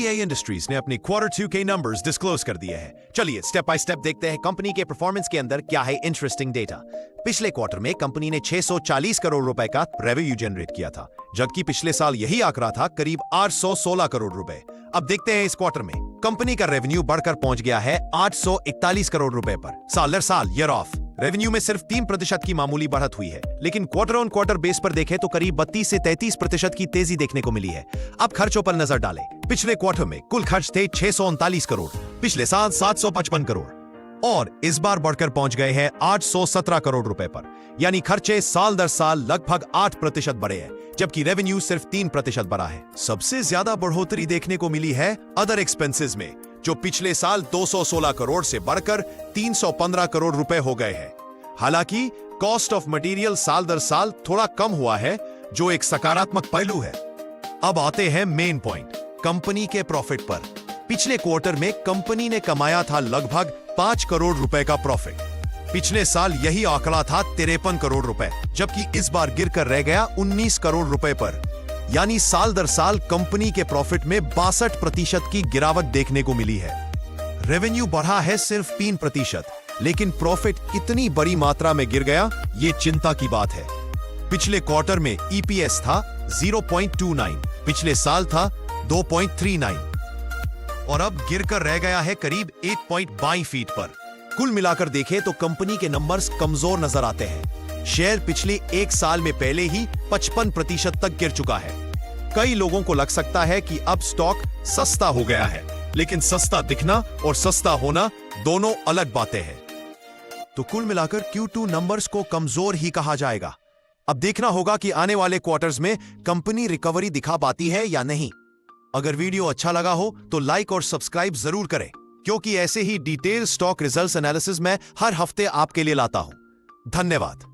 EA industries ने अपने Q2 के नंबर्स डिस्क्लोज कर दिए हैं। चलिए स्टेप बाय स्टेप देखते हैं कंपनी के परफॉर्मेंस के अंदर क्या है इंटरेस्टिंग डेटा। पिछले क्वार्टर में कंपनी ने 640 करोड़ रुपए का रेवेन्यू जनरेट किया था, जबकि पिछले साल यही आंकड़ा था करीब 816 करोड़ रुपए। अब देखते हैं इस क्वार्टर में कंपनी का रेवेन्यू बढ़कर पहुंच गया है 841 करोड़ रुपए पर। साल दर साल ईयर ऑफ रेवेन्यू में सिर्फ 3% की मामूली बढ़त हुई है, लेकिन क्वार्टर ऑन क्वार्टर बेस पर देखें तो करीब 32 से 33% की तेजी देखने को मिली है। अब खर्चों पर नजर डालें। पिछले क्वार्टर में कुल खर्च थे 639 करोड़, पिछले साल 755 करोड़ और इस बार बढ़कर पहुंच गए हैं 817 करोड़ रुपए पर। यानी खर्चे साल दर साल लगभग 8% बढ़े हैं, जबकि रेवेन्यू सिर्फ 3% बढ़ा है। सबसे ज्यादा बढ़ोतरी देखने को मिली है अदर एक्सपेंसेस में, जो पिछले साल 216 करोड़ से बढ़कर 315 करोड़ रुपए हो गए हैं। हालांकि कॉस्ट ऑफ मटेरियल साल दर साल थोड़ा कम हुआ है, जो एक सकारात्मक पहलू है। अब आते हैं मेन पॉइंट, कंपनी के प्रॉफिट पर। पिछले क्वार्टर में कंपनी ने कमाया था लगभग 5 करोड़ रुपए का प्रॉफिट। पिछले साल यही आंकड़ा था 53 करोड़ रुपए, जबकि इस बार गिरकर रह गया 19 करोड़ रुपए पर। यानी साल दर साल कंपनी के प्रॉफिट में 62% की गिरावट देखने को मिली है। रेवेन्यू बढ़ा है सिर्फ 3%, लेकिन प्रॉफिट इतनी बड़ी मात्रा में गिर गया, ये चिंता की बात है। पिछले क्वार्टर में ईपीएस था 0.29, पिछले साल था 2.39 और अब गिरकर रह गया है करीब 1.22 फीट पर। कुल मिलाकर देखें तो कंपनी के नंबर्स कमजोर नजर आते हैं। शेयर पिछले एक साल में पहले ही 55% तक गिर चुका है। कई लोगों को लग सकता है कि अब स्टॉक सस्ता हो गया है, लेकिन सस्ता दिखना और सस्ता होना दोनों अलग बातें हैं। तो कुल मिलाकर Q2 नंबर्स को कमजोर ही कहा जाएगा। अब देखना होगा कि आने वाले क्वार्टर्स में कंपनी रिकवरी दिखा पाती है या नहीं। अगर वीडियो अच्छा लगा हो तो लाइक और सब्सक्राइब जरूर करें, क्योंकि ऐसे ही डिटेल स्टॉक रिजल्ट्स एनालिसिस मैं हर हफ्ते आपके लिए लाता हूं। धन्यवाद।